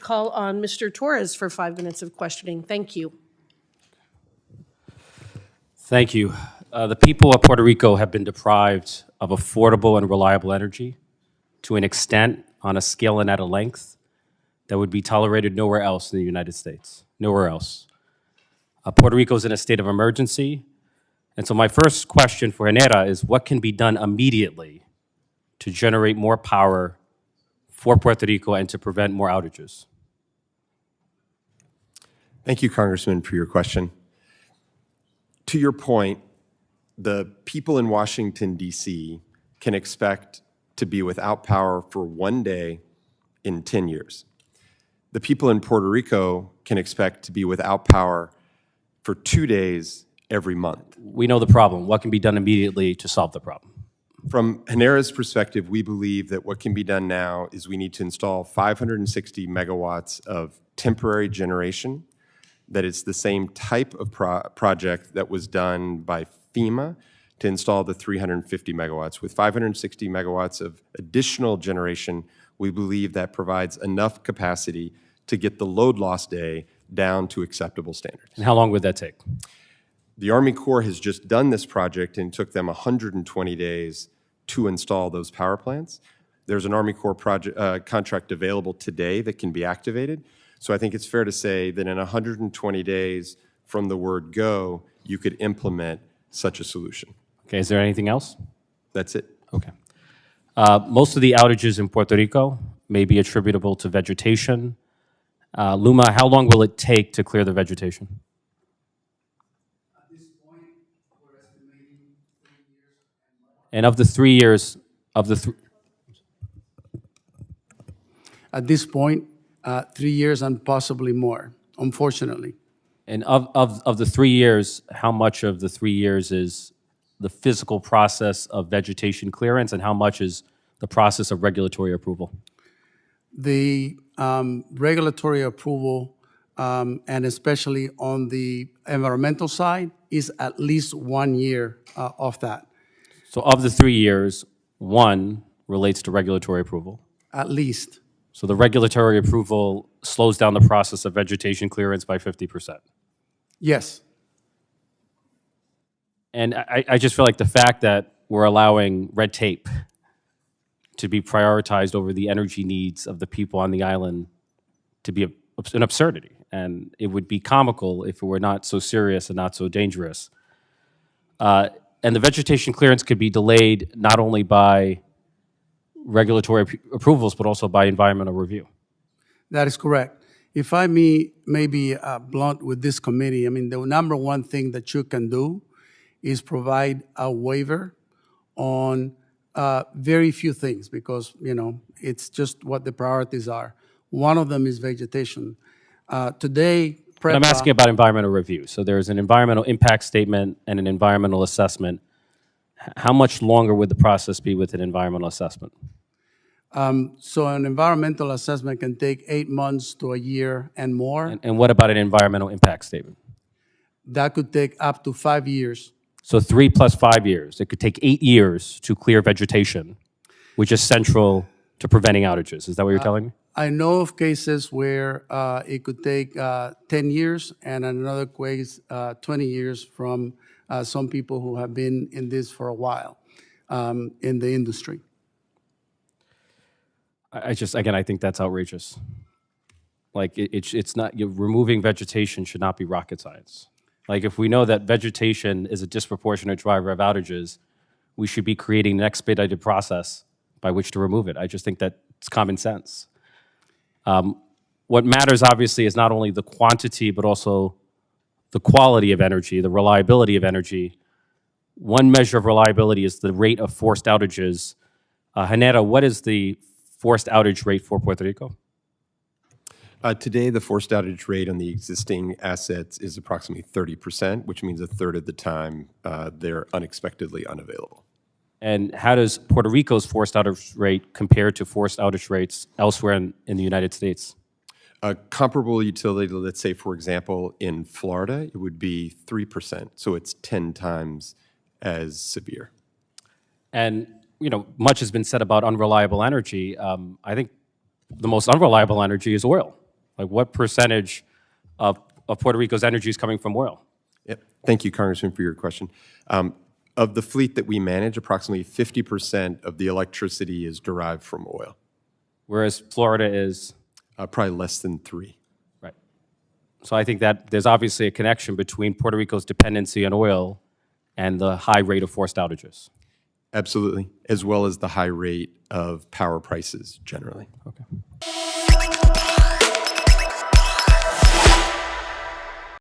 Call on Mr. Torres for 5 minutes of questioning. Thank you. Thank you. The people of Puerto Rico have been deprived of affordable and reliable energy to an extent, on a scale, and at a length that would be tolerated nowhere else in the United States. Nowhere else. Puerto Rico is in a state of emergency. And so my first question for Genera is, what can be done immediately to generate more power for Puerto Rico and to prevent more outages? Thank you, Congressman, for your question. To your point, the people in Washington, D.C. can expect to be without power for 1 day in 10 years. The people in Puerto Rico can expect to be without power for 2 days every month. We know the problem. What can be done immediately to solve the problem? From Genera's perspective, we believe that what can be done now is we need to install 560 megawatts of temporary generation. That it's the same type of project that was done by FEMA to install the 350 megawatts. With 560 megawatts of additional generation, we believe that provides enough capacity to get the load loss day down to acceptable standards. And how long would that take? The Army Corps has just done this project and it took them 120 days to install those power plants. There's an Army Corps contract available today that can be activated. So I think it's fair to say that in 120 days from the word go, you could implement such a solution. Okay, is there anything else? That's it. Okay. Most of the outages in Puerto Rico may be attributable to vegetation. LUMA, how long will it take to clear the vegetation? At this point, we're estimating 3 years. And of the 3 years, At this point, 3 years and possibly more, unfortunately. and of the 3 years, how much of the 3 years is the physical process of vegetation clearance, and how much is the process of regulatory approval? The regulatory approval, and especially on the environmental side, is at least 1 year of that, So of the 3 years, 1 relates to regulatory approval. at least. So the regulatory approval slows down the process of vegetation clearance by 50%. Yes. And I just feel like the fact that we're allowing red tape to be prioritized over the energy needs of the people on the island to be an absurdity. And it would be comical if it were not so serious and not so dangerous. And the vegetation clearance could be delayed not only by regulatory approvals, but also by environmental review. That is correct. If I may be blunt with this committee, I mean, the number one thing that you can do is provide a waiver on very few things because, you know, it's just what the priorities are. One of them is vegetation. Today, But I'm asking about environmental review. So there's an environmental impact statement and an environmental assessment. How much longer would the process be with an environmental assessment? So an environmental assessment can take 8 months to a year and more. And what about an environmental impact statement? That could take up to 5 years. So 3 plus 5 years. It could take 8 years to clear vegetation, which is central to preventing outages. Is that what you're telling me? I know of cases where it could take 10 years, and in another case, 20 years from some people who have been in this for a while in the industry. Again, I think that's outrageous. Like, it's not, removing vegetation should not be rocket science. Like, if we know that vegetation is a disproportionate driver of outages, we should be creating an expedited process by which to remove it. I just think that it's common sense. What matters, obviously, is not only the quantity, but also the quality of energy, the reliability of energy. One measure of reliability is the rate of forced outages. Genera, what is the forced outage rate for Puerto Rico? Today, the forced outage rate on the existing assets is approximately 30%, which means a third of the time they're unexpectedly unavailable. And how does Puerto Rico's forced outage rate compare to forced outage rates elsewhere in the United States? A comparable utility, let's say, for example, in Florida, it would be 3%. So it's 10 times as severe. And, you know, much has been said about unreliable energy. I think the most unreliable energy is oil. Like what percentage of Puerto Rico's energy is coming from oil? Yep. Thank you, Congressman, for your question. Of the fleet that we manage, approximately 50% of the electricity is derived from oil, Whereas Florida is, probably less than 3. right. So I think that there's obviously a connection between Puerto Rico's dependency on oil and the high rate of forced outages. Absolutely, as well as the high rate of power prices generally. Okay.